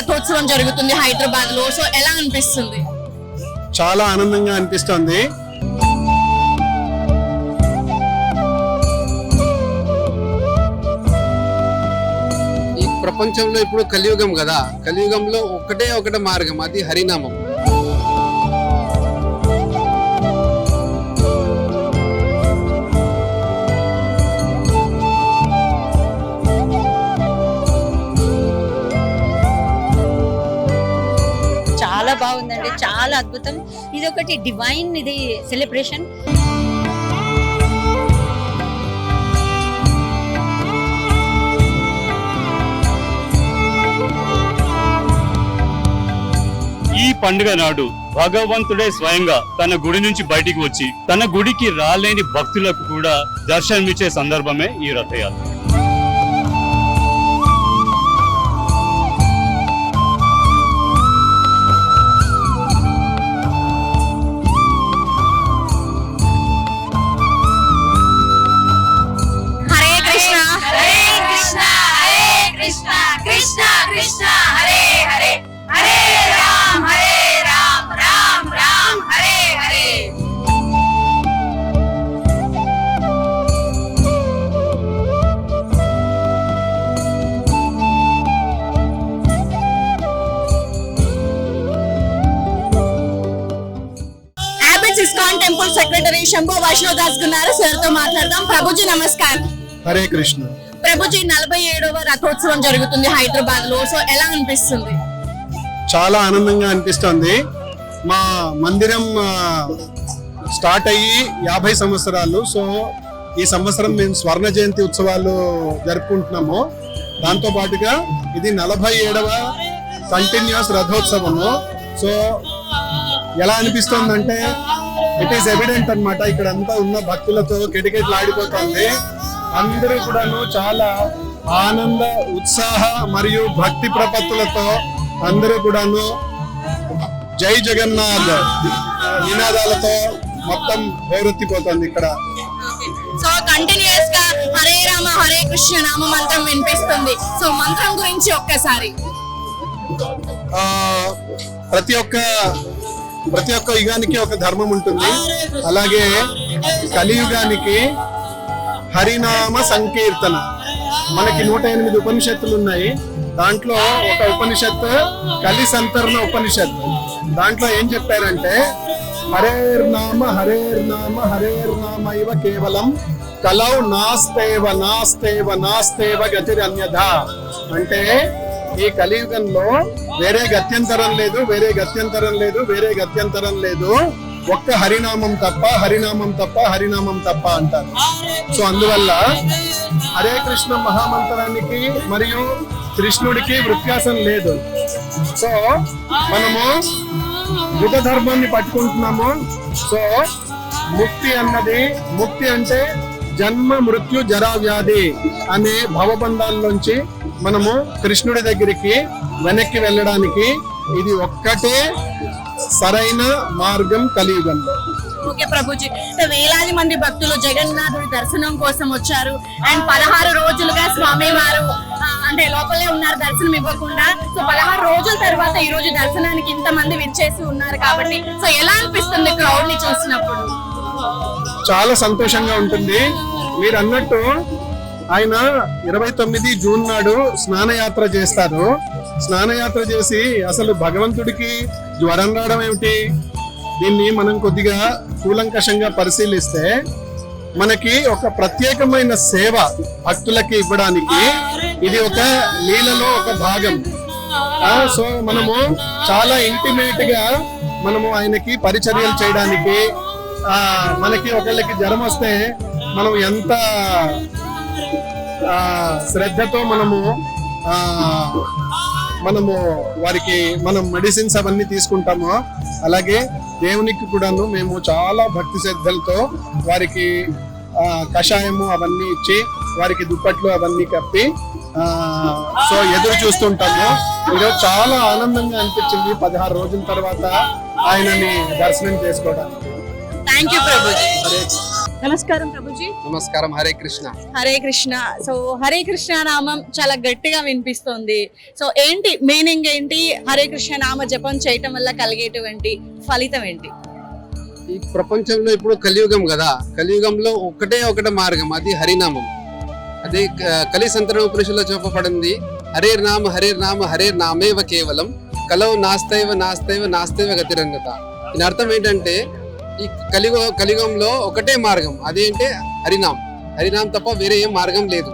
రథోత్సవం జరుగుతుంది హైదరాబాద్ లో. సో ఎలా అనిపిస్తుంది? చాలా ఆనందంగా అనిపిస్తుంది. ఈ ప్రపంచంలో ఇప్పుడు కలియుగం కదా, కలియుగంలో ఒకటే మార్గం, అది హరినామం. చాలా బాగుందండి, చాలా అద్భుతం. ఇది ఒకటి డివైన్ ఇది సెలబ్రేషన్. ఈ పండుగ నాడు భగవంతుడే స్వయంగా తన గుడి నుంచి బయటికి వచ్చి తన గుడికి రాలేని భక్తులకు కూడా దర్శనమిచ్చే సందర్భమే ఈ రథయాత్ర. హరే కృష్ణ హరే కృష్ణ హరే కృష్ణ కృష్ణ కృష్ణ హరే హరే హరే రామ్ రామ్ రామ్ హరే హరే. అబిడ్స్ ఇస్కాన్ టెంపుల్ సెక్రటరీ శంభో వైష్ణవ్ దాస్ ఉన్నారు. సార్ తో మాట్లాడదాం. ప్రభుజీ నమస్కారం. హరే కృష్ణ. ప్రభుజీ 47వ రథోత్సవం జరుగుతుంది హైదరాబాద్ లో. సో ఎలా అనిపిస్తుంది? చాలా ఆనందంగా అనిపిస్తుంది. మా మందిరం స్టార్ట్ అయ్యి 50 సంవత్సరాలు. సో ఈ సంవత్సరం మేము స్వర్ణ జయంతి ఉత్సవాలు జరుపుకుంటున్నాము. దాంతో పాటుగా ఇది 47వ కంటిన్యూస్ రథోత్సవము. సో ఎలా అనిపిస్తుందంటే ఇట్ ఈస్ ఎవిడెంట్ అన్నమాట. ఇక్కడ అంతా ఉన్న భక్తులతో కిటకిటలు ఆడిపోతుంది. అందరూ కూడాను చాలా ఆనంద ఉత్సాహ మరియు భక్తి ప్రపత్తులతో అందరూ కూడాను జై జగన్నాథ్ నినాదాలతో మొత్తం హోరెత్తిపోతుంది ఇక్కడ. సో కంటిన్యూస్ గా హరే రామ హరే కృష్ణ నామ మంత్రం వినిపిస్తుంది. సో మంత్రం గురించి ఒక్కసారి. ప్రతి ఒక్క యుగానికి ఒక ధర్మం ఉంటుంది. అలాగే కలియుగానికి హరినామ సంకీర్తన. మనకి 108 ఉపనిషత్తులు ఉన్నాయి. దాంట్లో ఒక ఉపనిషత్తు కలి సంతరణ ఉపనిషత్తు. దాంట్లో ఏం చెప్పారంటే హరేర్నామ హరేర్నామ హరేర్నామ ఇవ కేవలం కలౌ నాస్తేవ నాస్తేవ నాస్తేవ గతిరన్యథ. అంటే ఈ కలియుగంలో వేరే గత్యంతరం లేదు, వేరే గత్యంతరం లేదు, వేరే గత్యంతరం లేదు, ఒక్క హరినామం తప్ప, హరినామం తప్ప, హరినామం తప్ప అంటారు. సో అందువల్ల హరే కృష్ణ మహామంత్రానికి మరియు కృష్ణుడికి వ్యత్యాసం లేదు. సో మనము యుగ ధర్మాన్ని పట్టుకుంటున్నాము. సో ముక్తి అంటే జన్మ మృత్యు జరా వ్యాధి అనే భవబంధాల్లోంచి మనము కృష్ణుడి దగ్గరికి వెనక్కి వెళ్ళడానికి ఇది ఒక్కటే సరైన మార్గం కలియుగంలో. ఓకే ప్రభుజీ, వేలాది మంది భక్తులు జగన్నాథుడి దర్శనం కోసం వచ్చారు. అండ్ 16 రోజులుగా స్వామి వారు అంటే లోపలే ఉన్నారు, దర్శనం ఇవ్వకుండా. సో 16 రోజుల తర్వాత ఈ రోజు దర్శనానికి ఇంత మంది విచ్చేసి ఉన్నారు కాబట్టి సో ఎలా అనిపిస్తుంది క్రౌడ్ ని చూసినప్పుడు? చాలా సంతోషంగా ఉంటుంది. మీరు అన్నట్టు ఆయన 29 జూన్ నాడు స్నానయాత్ర చేస్తారు. స్నానయాత్ర చేసి అసలు భగవంతుడికి జ్వరం రావడం ఏమిటి? దీన్ని మనం కొద్దిగా కూలంకషంగా పరిశీలిస్తే మనకి ఒక ప్రత్యేకమైన సేవ భక్తులకి ఇవ్వడానికి ఇది ఒక లీలలో ఒక భాగం. సో మనము చాలా ఇంటిమేట్ గా మనము ఆయనకి పరిచర్యలు చేయడానికి, మనకి ఒకళ్ళకి జ్వరం వస్తే మనం ఎంత శ్రద్ధతో మనము వారికి మనం మెడిసిన్స్ అవన్నీ తీసుకుంటామో అలాగే దేవునికి కూడాను మేము చాలా భక్తి శ్రద్ధలతో వారికి కషాయము అవన్నీ ఇచ్చి వారికి దుప్పట్లు అవన్నీ కప్పి సో ఎదురు చూస్తుంటాము. ఈరోజు చాలా ఆనందంగా అనిపించింది 16 రోజుల తర్వాత ఆయనని దర్శనం చేసుకోవడానికి. Thank you Prabhuji. నమస్కారం ప్రభుజీ. నమస్కారం. హరే కృష్ణ. హరే కృష్ణ. సో హరే కృష్ణ నామం చాలా గట్టిగా వినిపిస్తుంది. సో ఏంటి మీనింగ్ ఏంటి? హరే కృష్ణ నామ జపం చేయటం వల్ల కలిగేటువంటి ఫలితం ఏంటి? ఈ ప్రపంచంలో ఇప్పుడు కలియుగం కదా, కలియుగంలో ఒకటే మార్గం, అది హరినామం. అదే కలి సంతరణ ఉపనిషత్తులో చెప్పబడింది, హరేర్ నామ హరేర్ నామేవ కేవలం కలవు నాస్తైవ గతిరన్నత. దీని అర్థం ఏంటంటే ఈ కలియుగంలో ఒకటే మార్గం, అదేంటే హరినాం తప్ప వేరే ఏం మార్గం లేదు.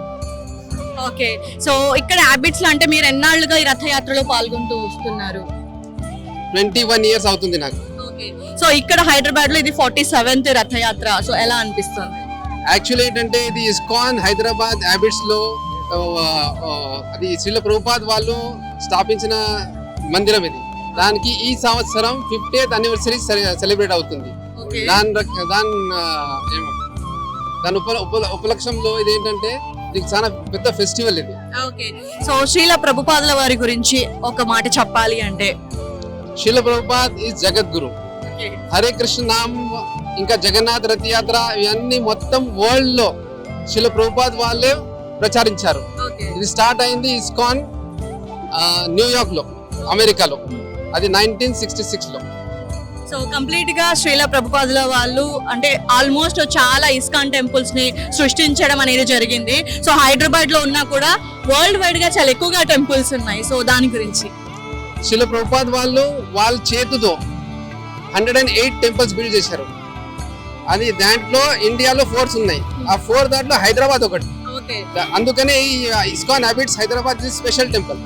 ఓకే. సో ఇక్కడ హ్యాబిట్స్ లో అంటే మీరు ఎన్నాళ్ళుగా ఈ రథయాత్రలో పాల్గొంటూ వస్తున్నారు? 21 years అవుతుంది నాకు. ఓకే. సో ఇక్కడ హైదరాబాద్ లో ఇది 47th రథయాత్ర. సో ఎలా అనిపిస్తుంది? యాక్చువల్లీ ఏంటంటే ఇది ఇస్కాన్ హైదరాబాద్ హ్యాబిట్స్ లో అది శ్రీల ప్రభుపాద్ వాళ్ళు స్థాపించిన మందిరం ఇది. దానికి ఈ సంవత్సరం 50th anniversary సెలబ్రేట్ అవుతుంది. దాని ఉపలక్ష్యంలో ఇది ఏంటంటే ఇది చాలా పెద్ద ఫెస్టివల్ ఇది. ఓకే. సో శ్రీల ప్రభుపాదుల వారి గురించి ఒక మాట చెప్పాలి అంటే? శ్రీల ప్రభుపాద్ ఈజ్ జగద్గురు. హరే కృష్ణ నామ్ ఇంకా జగన్నాథ్ రథయాత్ర ఇవన్నీ మొత్తం వరల్డ్ లో శ్రీల ప్రభుపాద్ వాళ్ళే ప్రచారించారు. ఇది స్టార్ట్ అయింది ఇస్కాన్ న్యూయార్క్ లో, అమెరికాలో. అది 1966 లో. సో కంప్లీట్ గా శ్రీల ప్రభుపాదుల వాళ్ళు అంటే ఆల్మోస్ట్ చాలా ఇస్కాన్ టెంపుల్స్ ని సృష్టించడం అనేది జరిగింది. సో హైదరాబాద్ లో ఉన్నా కూడా వరల్డ్ వైడ్ గా చాలా ఎక్కువగా టెంపుల్స్ ఉన్నాయి. సో దాని గురించి శ్రీల ప్రభుపాద్ వాళ్ళు వాళ్ళ చేతితో 108 టెంపుల్స్ బిల్డ్ చేశారు. అది దాంట్లో ఇండియాలో 4 ఉన్నాయి. ఆ 4 దాంట్లో హైదరాబాద్ ఒకటి. అందుకనే ఈ ISKCON habits Hyderabad special temple.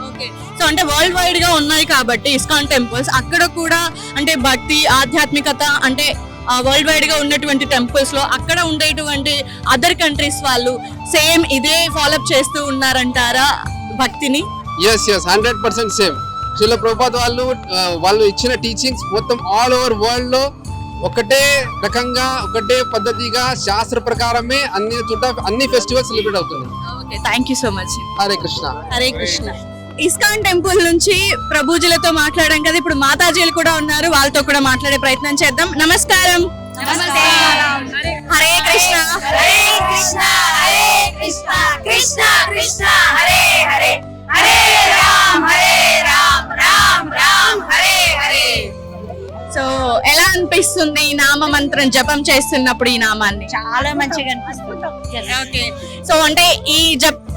So అంటే వరల్డ్ వైడ్ గా ఉన్నాయి కాబట్టి ఇస్కాన్ టెంపుల్స్ అక్కడ కూడా అంటే భక్తి ఆధ్యాత్మికత అంటే వరల్డ్ వైడ్ గా ఉన్నటువంటి టెంపుల్స్ లో అక్కడ ఉండేటువంటి అదర్ కంట్రీస్ వాళ్ళు సేమ్ ఇదే ఫాలోఅప్ చేస్తూ ఉన్నారంటారా భక్తిని? yes 100% same. శ్రీల ప్రభుపాద్ వాళ్ళు ఇచ్చిన టీచింగ్స్ మొత్తం ఆల్ ఓవర్ వరల్డ్ లో ఒకటే రకంగా ఒకటే పద్ధతిగా శాస్త్ర ప్రకారమే అన్ని ఫెస్టివల్స్ సెలబ్రేట్ అవుతుంది. Okay, thank you so much. Hare Krishna. Hare Krishna. ISKCON temple నుంచి ప్రభుజీలతో మాట్లాడాం కదా, ఇప్పుడు మాతాజీలు కూడా ఉన్నారు, వాళ్ళతో కూడా మాట్లాడే ప్రయత్నం చేద్దాం. నమస్కారం. హరే కృష్ణ. హరే కృష్ణ హరే కృష్ణ కృష్ణ కృష్ణ హరే హరే హరే రామ్ రామ్ రామ్ హరే హరే. సో ఎలా అనిపిస్తుంది ఈ నామ మంత్రం జపం చేస్తున్నప్పుడు? ఈ నామాన్ని చాలా మంచిగా అనిపిస్తుంది. ఓకే. సో అంటే ఈ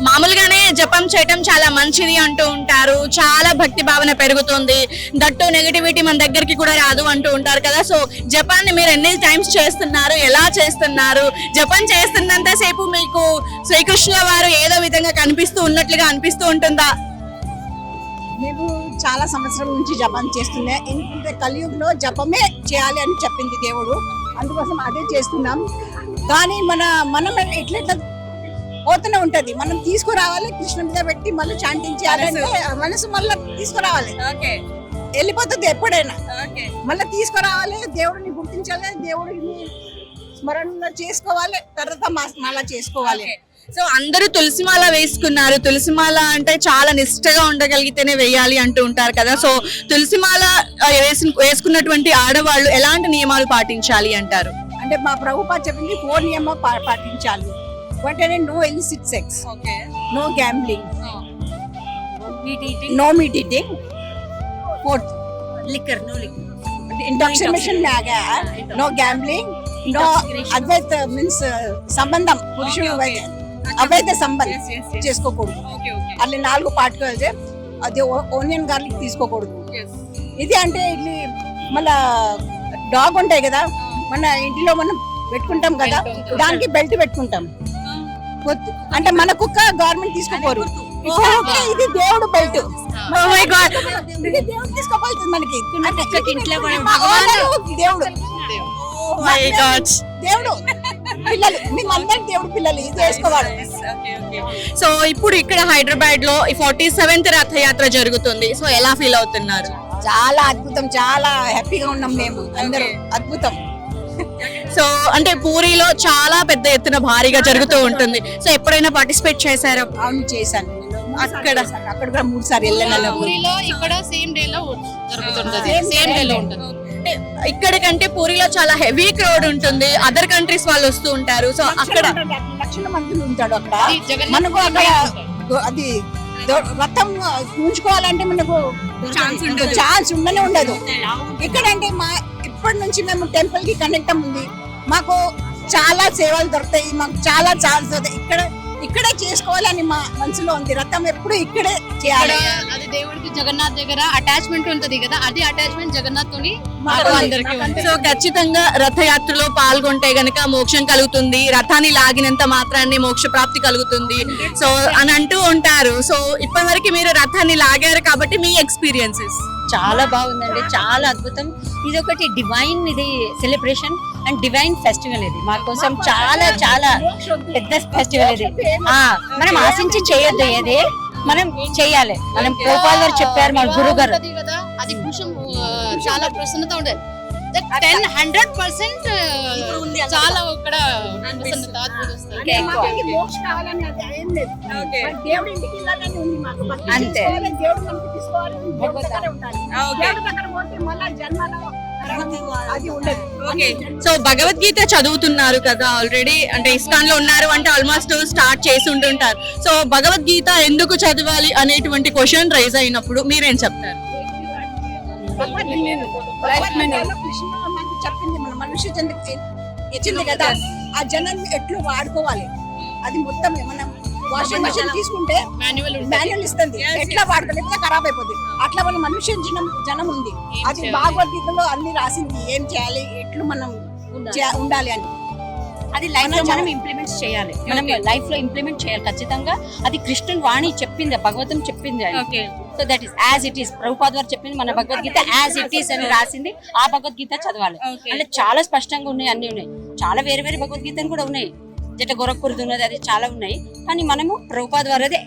మామూలుగానే జపం చేయటం చాలా మంచిది అంటూ ఉంటారు, చాలా భక్తి భావన పెరుగుతుంది, దట్టు నెగటివిటీ మన దగ్గరికి కూడా రాదు అంటూ ఉంటారు కదా. సో జపాన్ని మీరు ఎన్ని టైమ్స్ చేస్తున్నారు, ఎలా చేస్తున్నారు? జపం చేస్తున్నంత సేపు మీకు శ్రీకృష్ణ వారు ఏదో విధంగా కనిపిస్తూ ఉన్నట్లుగా అనిపిస్తూ ఉంటుందా? మేము చాలా సంవత్సరం నుంచి జపం చేస్తున్నాం. ఎందుకంటే కలియుగంలో జపమే చేయాలి అని చెప్పింది దేవుడు, అందుకోసం అదే చేస్తున్నాం. కానీ మనం ఎట్లెట్లా పోతూనే ఉంటది, మనం తీసుకురావాలి, కృష్ణ మీద పెట్టి మళ్ళీ చాంటింగ్ చేయాలంటే మనసు మళ్ళీ తీసుకురావాలి. వెళ్ళిపోతుంది ఎప్పుడైనా, మళ్ళీ తీసుకురావాలి, దేవుడిని గుర్తించాలి, దేవుడిని స్మరణ చేసుకోవాలి, తర్వాత మళ్ళా చేసుకోవాలి. సో అందరూ తులసిమాల వేసుకున్నారు. తులసిమాల అంటే చాలా నిష్ఠగా ఉండగలిగితేనే వేయాలి అంటూ ఉంటారు కదా. సో తులసిమాల వేసుకున్నటువంటి ఆడవాళ్ళు ఎలాంటి నియమాలు పాటించాలి అంటారు? అంటే మా ప్రభుపాద చెప్పింది 4 నియమాలు పాటించాలి. అంటే no illicit sex, no gambling, no meat eating, fourth liquor, intoxication, no gambling, no అద్వైత మీన్స్ సంబంధం, పురుషుడు అవైతే సంబంధం చేసుకోకూడదు. అట్లా 4 పాటుకోవాలి. అది ఓనియన్ గార్లిక్ తీసుకోకూడదు. ఇది అంటే ఇట్లా మళ్ళా డాగ్ ఉంటాయి కదా, మన ఇంటిలో మనం పెట్టుకుంటాం కదా, దానికి బెల్ట్ పెట్టుకుంటాం. అంటే మన కుక్క గవర్నమెంట్ తీసుకోపోరు, ఇది దేవుడు బెల్ట్. ఇది దేవుడు తీసుకోపోతుంది మనకి, దేవుడు దేవుడు పిల్లలు, మేమందరం దేవుడు పిల్లలు, ఇది వేసుకోవాలి. సో ఇప్పుడు ఇక్కడ హైదరాబాద్ లో 47th రథయాత్ర జరుగుతుంది. సో ఎలా ఫీల్ అవుతున్నారు? చాలా అద్భుతం, చాలా హ్యాపీగా ఉన్నాం మేము అందరూ. అద్భుతం. సో అంటే పూరిలో చాలా పెద్ద ఎత్తున భారీగా జరుగుతూ ఉంటుంది. సో ఎప్పుడైనా పార్టిసిపేట్ చేశారా? అవును, చేశాను. అక్కడ కూడా 3 సార్లు వెళ్ళాను. పూరిలో ఇక్కడ సేమ్ డే లో జరుగుతుంటది, సేమ్ డే లో ఉంటుంది. అంటే ఇక్కడ కంటే పూరిలో చాలా హెవీ క్రౌడ్ ఉంటుంది, అదర్ కంట్రీస్ వాళ్ళు వస్తూ ఉంటారు. సో అక్కడ లక్షల మంది ఉంటాడు అక్కడ. మనకు అక్కడ అది రథం ఉంచుకోవాలంటే మనకు ఛాన్స్ ఉండనే ఉండదు. ఇక్కడంటే ఇప్పటి నుంచి మేము టెంపుల్ కి కనెక్ట్ ఉంది, మాకు చాలా సేవలు దొరుకుతాయి, మాకు చాలా ఛాన్స్ దొరుకుతాయి. ఇక్కడే చేసుకోవాలని మా మనసులో ఉంది. రథం ఎప్పుడు ఇక్కడే చేయాలి. అది దేవుడికి జగన్నాథ్ దగ్గర అటాచ్మెంట్ ఉంటది కదా, అది అటాచ్మెంట్ జగన్నాథ్ తోని అందరికీ ఉంది. సో ఖచ్చితంగా రథయాత్రలో పాల్గొంటే గనక మోక్షం కలుగుతుంది, రథాన్ని లాగినంత మాత్రాన్ని మోక్ష ప్రాప్తి కలుగుతుంది సో అని అంటూ ఉంటారు. సో ఇప్పటి వరకు మీరు రథాన్ని లాగారు కాబట్టి మీ ఎక్స్పీరియన్సెస్ చాలా బాగుందండి, చాలా అద్భుతం. ఇది ఒకటి డివైన్ ఇది సెలబ్రేషన్ అండ్ డివైన్ ఫెస్టివల్. ఇది మా కోసం చాలా చాలా పెద్ద ఫెస్టివల్. ఇది మనం ఆశించి చేయొద్దు, ఏది మనం చేయాలి. మనం గోపాల్ గారు చెప్పారు, మన గురువు గారు. ఉంటది కదా, అది కొంచెం చాలా ప్రసన్నత ఉండేది. 100% చాలా ఇక్కడ ప్రసన్నత అంటే మాకు మోక్ష కావాలని అది ఏం లేదు. మరి దేవుడి ఇంటికి వెళ్ళాలని ఉంది మాకు. భక్తి అంతే. చేసుకోవాలి, దేవుడు మనకి తీసుకోవాలి, దేవుడి దగ్గర ఉండాలి. దేవుడి దగ్గర పోతే మళ్ళా జన్మలో అది ఉండదు. సో భగవద్గీత చదువుతున్నారు కదా ఆల్రెడీ, అంటే ఇస్కాన్ లో ఉన్నారు అంటే ఆల్మోస్ట్ స్టార్ట్ చేసి ఉంటుంటారు. సో భగవద్గీత ఎందుకు చదవాలి అనేటువంటి క్వశ్చన్ రైజ్ అయినప్పుడు మీరేం చెప్తారు? కృష్ణ మనకి చెప్పింది, మన మనుష్య జన్మకి ఇచ్చింది కదా, ఆ జనాన్ని ఎట్లు వాడుకోవాలి అది మొత్తం. మనం వాషింగ్ మెషిన్ తీసుకుంటే మాన్యువల్ ఇస్తుంది, ఎట్లా వాడుకోవాలి, ఎట్లా ఖరాబ్ అయిపోతుంది. అట్లా మన మనుష్య జనం ఉంది, అది భగవద్గీతలో అన్ని రాసింది, ఏం చేయాలి, ఎట్లు మనం ఉండాలి అని. అది లైఫ్ లో మనం ఇంప్లిమెంట్ చేయాలి, మనం లైఫ్ లో ఇంప్లిమెంట్ చేయాలి ఖచ్చితంగా. అది కృష్ణుని వాణి చెప్పింది, భగవతం చెప్పింది. So that is as it is. Prabhupad వారు చెప్పింది మన భగవద్గీత యాజ్ ఇట్ ఈస్ అని రాసింది, ఆ భగవద్గీత చదవాలి. అంటే చాలా స్పష్టంగా ఉన్నాయి, అన్ని ఉన్నాయి. చాలా వేరే వేరే భగవద్గీతలు కూడా ఉన్నాయి, జట గోరఖ్పూర్ది ఉన్నది, అది చాలా ఉన్నాయి. కానీ మనము ప్రభుపాద్ వారిది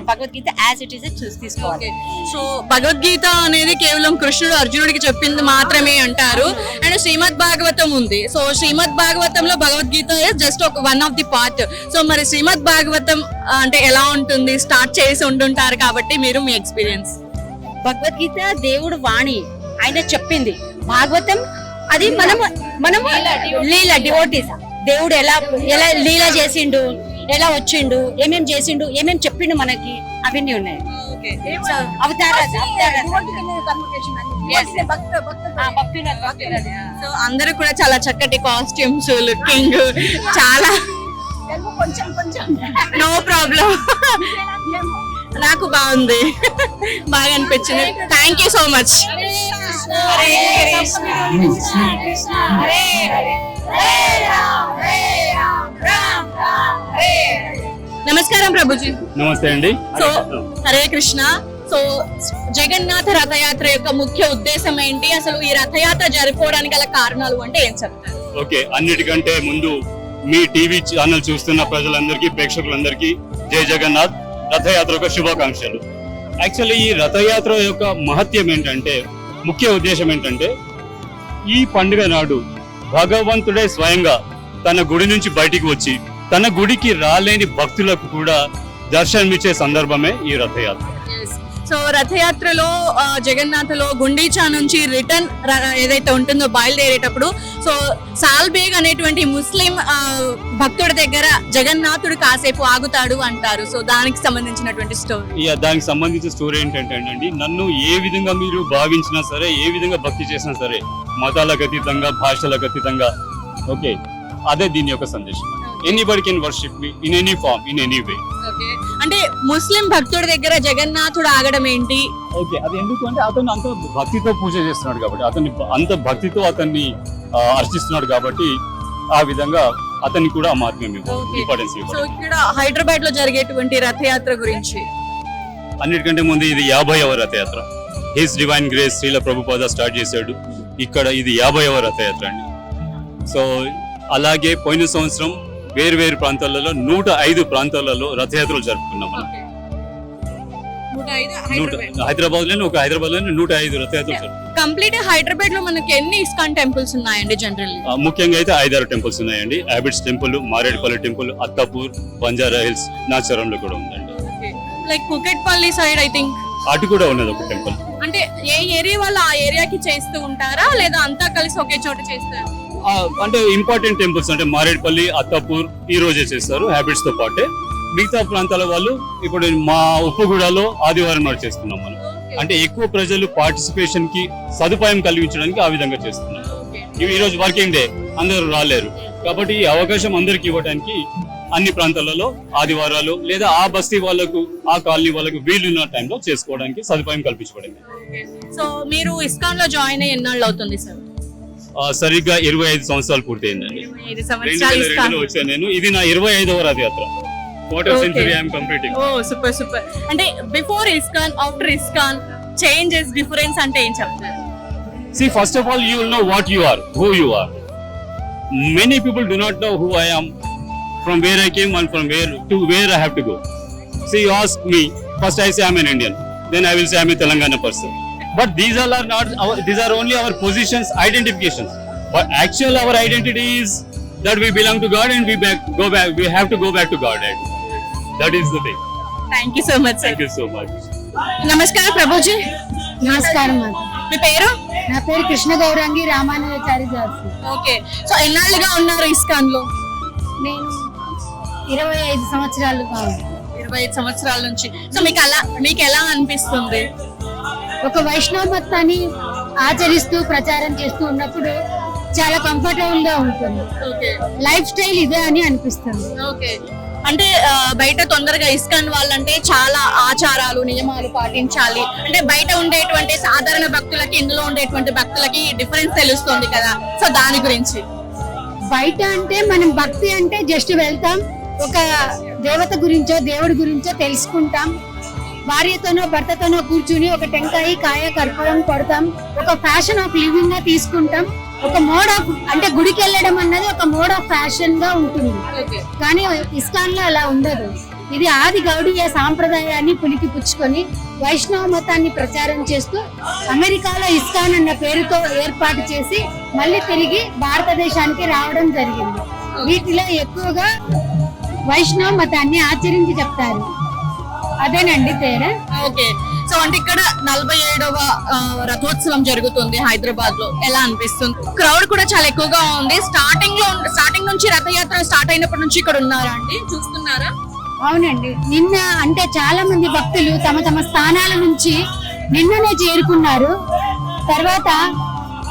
భగవద్గీత యాజ్ ఇట్ ఈస్ తీసుకోవాలి. సో భగవద్గీత అనేది కేవలం కృష్ణుడు అర్జునుడికి చెప్పింది మాత్రమే అంటారు. అండ్ శ్రీమద్ భాగవతం ఉంది. సో శ్రీమద్ భాగవతంలో భగవద్గీత జస్ట్ ఒక one of the part. So మరి శ్రీమద్ భాగవతం అంటే ఎలా ఉంటుంది? స్టార్ట్ చేసి ఉంటుంటారు కాబట్టి మీరు మీ ఎక్స్పీరియన్స్. భగవద్గీత దేవుడు వాణి, ఆయన చెప్పింది. భాగవతం అది మనము లీల డివోటీస్. దేవుడు ఎలా లీల చేసిండు, ఎలా వచ్చిండు, ఏమేం చేసిండు, ఏమేం చెప్పిండు మనకి, అవన్నీ ఉన్నాయి. సో అందరూ కూడా చాలా చక్కటి కాస్ట్యూమ్స్, లుకింగ్ చాలా నో ప్రాబ్లం. నాకు బాగుంది, బాగా అనిపించింది. Thank you so much. నమస్కారం ప్రభుజీ. నమస్తే అండి. సో హరే కృష్ణ. సో జగన్నాథ రథయాత్ర యొక్క ముఖ్య ఉద్దేశం ఏంటి? అసలు ఈ రథయాత్ర జరుపుకోవడానికి గల కారణాలు అంటే ఏం చెప్తారు? ఓకే, అన్నిటికంటే ముందు మీ టీవీ ఛానల్ చూస్తున్న ప్రజలందరికీ, ప్రేక్షకులందరికీ జై జగన్నాథ్ రథయాత్ర యొక్క శుభాకాంక్షలు. యాక్చువల్లీ ఈ రథయాత్ర యొక్క మహత్యం ఏంటంటే, ముఖ్య ఉద్దేశం ఏంటంటే, ఈ పండుగ నాడు భగవంతుడే స్వయంగా తన గుడి నుంచి బయటికి వచ్చి తన గుడికి రాలేని భక్తులకు కూడా దర్శనమిచ్చే సందర్భమే ఈ రథయాత్ర. సో రథయాత్రలో జగన్నాథలో గుండీచా నుంచి రిటర్న్ ఏదైతే ఉంటుందో బయలుదేరేటప్పుడు సో సాల్బేగ్ అనేటువంటి ముస్లిం భక్తుడి దగ్గర జగన్నాథుడు కాసేపు ఆగుతాడు అంటారు. సో దానికి సంబంధించినటువంటి స్టోరీ. దానికి సంబంధించిన స్టోరీ ఏంటంటే అండి, నన్ను ఏ విధంగా మీరు భావించినా సరే, ఏ విధంగా భక్తి చేసినా సరే, మతాలకు అతీతంగా, భాషలకు అతీతంగా, ఓకే, అదే దీని యొక్క సందేశం. Anybody can worship me in any form, in any way. అంటే ముస్లిం భక్తుడి దగ్గర జగన్నాథుడు ఆగడం ఏంటి? ఓకే, అది ఎందుకు అంటే అతను అంత భక్తితో పూజ చేస్తున్నాడు కాబట్టి, అతన్ని అంత భక్తితో అతన్ని అర్చిస్తున్నాడు కాబట్టి ఆ విధంగా అతన్ని కూడా ఆ మహాత్మ్యం ఇంపార్టెన్స్ సో ఇవ్వాలి. ఇక్కడ హైదరాబాద్ లో జరిగేటువంటి రథయాత్ర గురించి అన్నిటికంటే ముందు ఇది 50వ రథయాత్ర. His divine grace Srila Prabhupada start చేశాడు. ఇక్కడ ఇది 50వ రథయాత్ర అండి. సో అలాగే పోయిన సంవత్సరం వేరు వేరు ప్రాంతాలలో 105 ప్రాంతాలలో రథయాత్రలు జరుపుకున్నాం మనం. హైదరాబాద్ లోనే 105 రథయాత్రలు. కంప్లీట్ హైదరాబాద్ లో మనకి ఎన్ని ఇస్కాన్ టెంపుల్స్ ఉన్నాయండి జనరల్లీ? ముఖ్యంగా అయితే 5-6 టెంపుల్స్ ఉన్నాయండి. Abids temple, Maredupalli temple, Attapur, Banjara Hills, నాచారంలో కూడా ఉందండి. Like Kukatpally side I think అటు కూడా ఉన్నది ఒక టెంపుల్. అంటే ఏ ఏరియా వాళ్ళు ఆ ఏరియాకి చేస్తూ ఉంటారా లేదా అంతా కలిసి ఒకే చోట చేస్తారా? అంటే ఇంపార్టెంట్ టెంపుల్స్ అంటే మారేడుపల్లి, అత్తాపూర్ ఈ రోజే చేస్తారు హ్యాబిట్స్ తో పాటే. మిగతా ప్రాంతాల వాళ్ళు ఇప్పుడు మా ఉప్పుగూడలో ఆదివారం నాడు చేస్తున్నాం మనం. అంటే ఎక్కువ ప్రజలు పార్టిసిపేషన్ కి సదుపాయం కలిగించడానికి ఆ విధంగా చేస్తున్నాం. ఈ రోజు వర్కింగ్ డే, అందరూ రాలేరు కాబట్టి ఈ అవకాశం అందరికి ఇవ్వడానికి అన్ని ప్రాంతాలలో ఆదివారాలు లేదా ఆ బస్తీ వాళ్ళకు, ఆ కాలనీ వాళ్ళకు వీలున్న టైంలో చేసుకోవడానికి సదుపాయం కల్పించబడింది. సో మీరు ఇస్కాన్ లో జాయిన్ అయ్యి ఎన్నాళ్ళు అవుతుంది సార్? సరిగ్గా 25 సంవత్సరాలు పూర్తయిందండి. 5 సంవత్సరాలు ఇస్కాన్. 2002లో వచ్చాను నేను. ఇది నా 25వ రథయాత్ర. Quarter century I'm completing. Oh super super. అంటే before ISKCON, after ISKCON changes, difference అంటే ఏం చెప్తారు? See, first of all, you will know what you are, who you are. Many people do not know who I am, from where I came and from where I have to go. See, you ask me, first I say I'm an Indian, then I will say I'm a Telangana person. But these all are not these are only our positions, identifications. But actual our identity is that we belong to God and we have to go back to God. Right? That is the thing. Thank you so much sir. Thank you so much. నమస్కారం ప్రభుజీ. నమస్కారం మాత. మీ పేరు? నా పేరు కృష్ణ గౌరాంగి రామానుజాచారి దాసి. Okay. So ఎన్నాళ్ళుగా ఉన్నారు ISKCON లో? నేను 25 సంవత్సరాలుగా ఉన్నాను. 25 సంవత్సరాల నుంచి. సో మీకు ఎలా అనిపిస్తుంది? ఒక వైష్ణవ మతాన్ని ఆచరిస్తూ ప్రచారం చేస్తూ ఉన్నప్పుడు చాలా కంఫర్టబుల్ గా ఉంటుంది. ఓకే. లైఫ్ స్టైల్ ఇదే అని అనిపిస్తుంది. ఓకే. అంటే బయట తొందరగా ఇస్కాన్ వాళ్ళంటే చాలా ఆచారాలు, నియమాలు పాటించాలి. అంటే బయట ఉండేటువంటి సాధారణ భక్తులకి, ఇందులో ఉండేటువంటి భక్తులకి డిఫరెన్స్ తెలుస్తుంది కదా, సో దాని గురించి. బయట అంటే మనం భక్తి అంటే జస్ట్ వెళ్తాం, ఒక దేవత గురించో దేవుడి గురించో తెలుసుకుంటాం, భార్యతోనో భర్తతోనో కూర్చుని ఒక టెంకాయ కాయ కర్పూరం కొడతాం, ఒక ఫ్యాషన్ ఆఫ్ లివింగ్ గా తీసుకుంటాం. ఒక మోడ్ ఆఫ్ అంటే గుడికి వెళ్ళడం అన్నది ఒక మోడ్ ఆఫ్ ఫ్యాషన్ గా ఉంటుంది. కానీ ఇస్కాన్ లో అలా ఉండదు. ఇది ఆది గౌడీయ సాంప్రదాయాన్ని పులికి పుచ్చుకొని వైష్ణవ మతాన్ని ప్రచారం చేస్తూ అమెరికాలో ఇస్కాన్ అన్న పేరుతో ఏర్పాటు చేసి మళ్ళీ తిరిగి భారతదేశానికి రావడం జరిగింది. వీటిలో ఎక్కువగా వైష్ణవ మతాన్ని ఆచరించి చెప్తారు. అదేనండి తేడా. ఓకే. సో అంటే ఇక్కడ 47వ రథోత్సవం జరుగుతుంది హైదరాబాద్ లో. ఎలా అనిపిస్తుంది? క్రౌడ్ కూడా చాలా ఎక్కువగా ఉంది. స్టార్టింగ్ నుంచి రథయాత్ర స్టార్ట్ అయినప్పటి నుంచి ఇక్కడ ఉన్నారా అండి? చూస్తున్నారా? అవునండి. నిన్న అంటే చాలా మంది భక్తులు తమ తమ స్థానాల నుంచి నిన్ననే చేరుకున్నారు. తర్వాత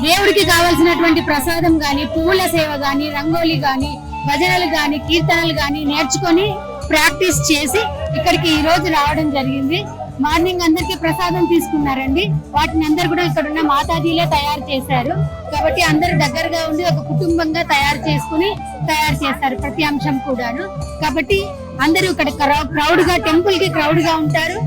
దేవుడికి కావాల్సినటువంటి ప్రసాదం గాని, పువ్వుల సేవ గాని, రంగోలి గాని, భజనలు గాని, కీర్తనలు గాని నేర్చుకొని ప్రాక్టీస్ చేసి ఇక్కడికి ఈ రోజు రావడం జరిగింది. మార్నింగ్ అందరికి ప్రసాదం తీసుకున్నారండి. వాటిని అందరు కూడా ఇక్కడ ఉన్న మాతాజీలే తయారు చేశారు. కాబట్టి అందరు దగ్గరగా ఉండి ఒక కుటుంబంగా తయారు చేస్తారు ప్రతి అంశం కూడాను. కాబట్టి అందరూ ఇక్కడ క్రౌడ్ గా, టెంపుల్ కి క్రౌడ్ గా ఉంటారు.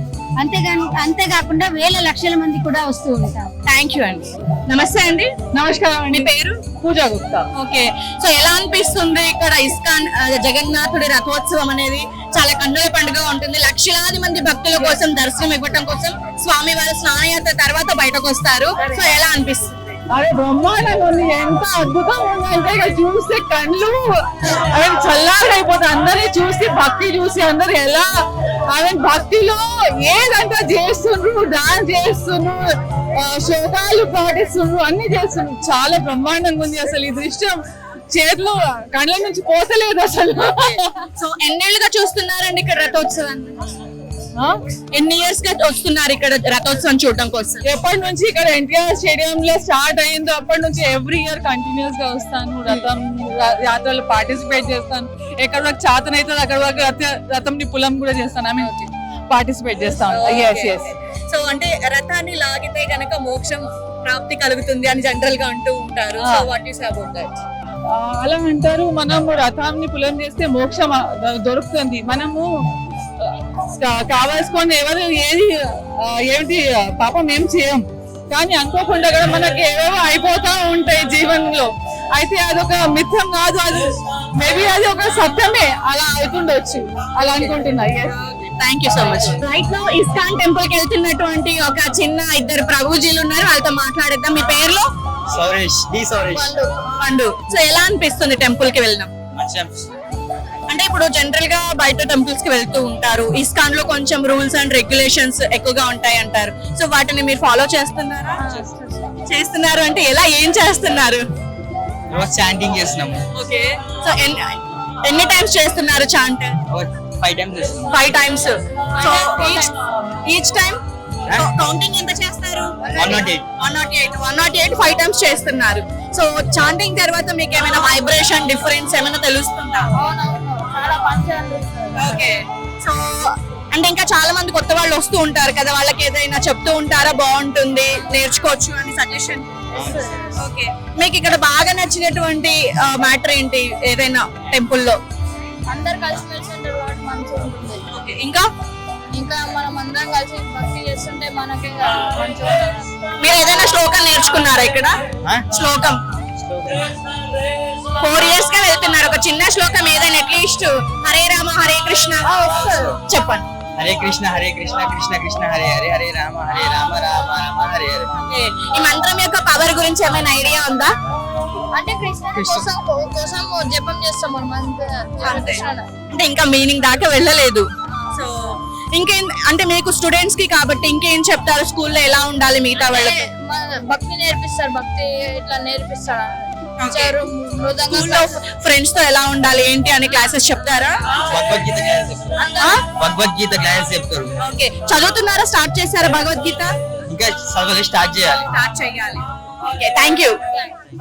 అంతేకాకుండా వేల లక్షల మంది కూడా వస్తూ ఉంటారు. థ్యాంక్ యూ అండి. నమస్తే అండి. నమస్కారం అండి. మీ పేరు? పూజా గుప్తా. ఓకే. సో ఎలా అనిపిస్తుంది ఇక్కడ ఇస్కాన్ జగన్నాథుడి రథోత్సవం అనేది? చాలా కన్నుల పండుగ ఉంటుంది. లక్షలాది మంది భక్తుల కోసం దర్శనం ఇవ్వటం కోసం స్వామి వారు స్నానయాత్ర తర్వాత బయటకు వస్తారు. సో ఎలా అనిపిస్తుంది? అరే బ్రహ్మాండంగా ఉంది. ఎంత అద్భుతంగా ఉందంటే ఇక చూస్తే కళ్ళు చల్లాగా అయిపోతాయి. అందరినీ చూసి భక్తి చూసి అందరు ఎలా భక్తిలో ఏదంతా చేస్తుండ్రు, డాన్స్ చేస్తుండ్రు, శోకాలు పాటిస్తుండ్రు, అన్ని చేస్తుండ్రు. చాలా బ్రహ్మాండంగా ఉంది. అసలు ఈ దృశ్యం చేతిలో కళ్ళ నుంచి పోతలేదు అసలు. సో ఎన్నేళ్ళుగా చూస్తున్నారండి ఇక్కడ రథోత్సవాన్ని? ఎన్ని ఇయర్స్ గా వస్తున్నారు ఇక్కడ రథోత్సవం చూడడం కోసం? ఎప్పటి నుంచి ఇక్కడ ఎన్టీఆర్ స్టేడియం లో స్టార్ట్ అయిందో అప్పటి నుంచి ఎవ్రీ ఇయర్ కంటిన్యూస్ గా వస్తాను. యాత్రలో పార్టిసిపేట్ చేస్తాను. ఎక్కడ వరకు చేతన అవుతుంది అక్కడ వరకు రథంని పులం కూడా చేస్తాను. ఐ మీన్ పార్టిసిపేట్ చేస్తాను. సో అంటే రథాన్ని లాగితే గనక మోక్షం ప్రాప్తి కలుగుతుంది అని జనరల్ గా అంటూ ఉంటారు. So what you say about that? అలా అంటారు. మనము రథాన్ని పులం చేస్తే మోక్షం దొరుకుతుంది. మనము కావాల్సుకొని ఎవరు ఏమిటి పాపం ఏం చేయం, కానీ అనుకోకుండా కూడా మనకి ఏవేవో అయిపోతా ఉంటాయి జీవనంలో. అయితే అదొక మిథ్యం కాదు, అది మేబీ అది ఒక సత్యమే. అలా అవుతుండొచ్చు, అలా అనుకుంటున్నా. Thank you so much. Right now ISKCON temple కి వెళ్తున్నటువంటి ఒక చిన్న ఇద్దరు ప్రభుజీలు ఉన్నారు, వాళ్ళతో మాట్లాడేద్దాం. మీ పేర్లు? సౌరేష్. పండు. సో ఎలా అనిపిస్తుంది టెంపుల్ కి వెళ్ళడం? అంటే ఇప్పుడు జనరల్ గా బయట టెంపుల్స్ కి వెళ్తూ ఉంటారు, ఇస్కాన్ లో కొంచెం రూల్స్ అండ్ రెగ్యులేషన్స్ ఎక్కువగా ఉంటాయి అంటారు. సో వాటిని మీరు ఫాలో చేస్తున్నారా? చేస్తున్నారు అంటే ఎలా, ఏం చేస్తున్నారు? రోజు చాంటింగ్ చేస్తున్నాము. ఓకే. సో ఎన్ని టైమ్స్ చేస్తున్నారు చాంట్? 5 times చేస్తున్నాము. 5 times. So each time counting ఎంత చేస్తారు? 108 5 times చేస్తున్నారు. సో చాంటింగ్ తర్వాత మీకు ఏమైనా వైబ్రేషన్ డిఫరెన్స్ ఏమైనా తెలుస్తుందా? ఓకే. సో అంటే ఇంకా చాలా మంది కొత్త వాళ్ళు వస్తూ ఉంటారు కదా, వాళ్ళకి ఏదైనా చెప్తూ ఉంటారా బాగుంటుంది నేర్చుకోవచ్చు అని సజెషన్? ఓకే. మీకు ఇక్కడ బాగా నచ్చినటువంటి మ్యాటర్ ఏంటి ఏదైనా టెంపుల్ లో? అందరు కలిసి మెలిసి ఉంటారు కాబట్టి మంచిగా ఉంటుంది. ఓకే. ఇంకా ఇంకా మనం అందరం కలిసి భక్తి చేస్తుంటే మనకి మంచిగా ఉంటుంది. మీరు ఏదైనా శ్లోకం నేర్చుకున్నారా ఇక్కడ? శ్లోకం 4 years గా వెళ్తున్నారు, ఒక చిన్న శ్లోకం ఏదైనా అట్లీస్ట్ హరే రామ హరే కృష్ణ చెప్పండి. హరే కృష్ణ కృష్ణ కృష్ణ హరే హరే, హరే రామ రామ రామ హరే హరే. ఓకే. ఈ మంత్రం యొక్క పవర్ గురించి ఏమైనా ఐడియా ఉందా? అంటే కృష్ణ కోసం జపం చేస్తాం మనం అంతే. అంటే ఇంకా మీనింగ్ దాకా వెళ్ళలేదు. సో ఇంకేం అంటే మీకు స్టూడెంట్స్ కి కాబట్టి ఇంకేం చెప్తారు, స్కూల్లో ఎలా ఉండాలి మిగతా వాళ్ళకి? భక్తి నేర్పిస్తారు, భక్తి ఇట్లా నేర్పిస్తారు. ఫ్రెండ్స్ తో ఎలా ఉండాలి ఏంటి అని క్లాసెస్ చెప్తారా? భగవద్గీత క్లాసెస్ చెప్తారు. ఓకే. చదువుతున్నారా? స్టార్ట్ చేశారా భగవద్గీత? ఇంకా చదవాలి, స్టార్ట్ చేయాలి. ఓకే. Thank you.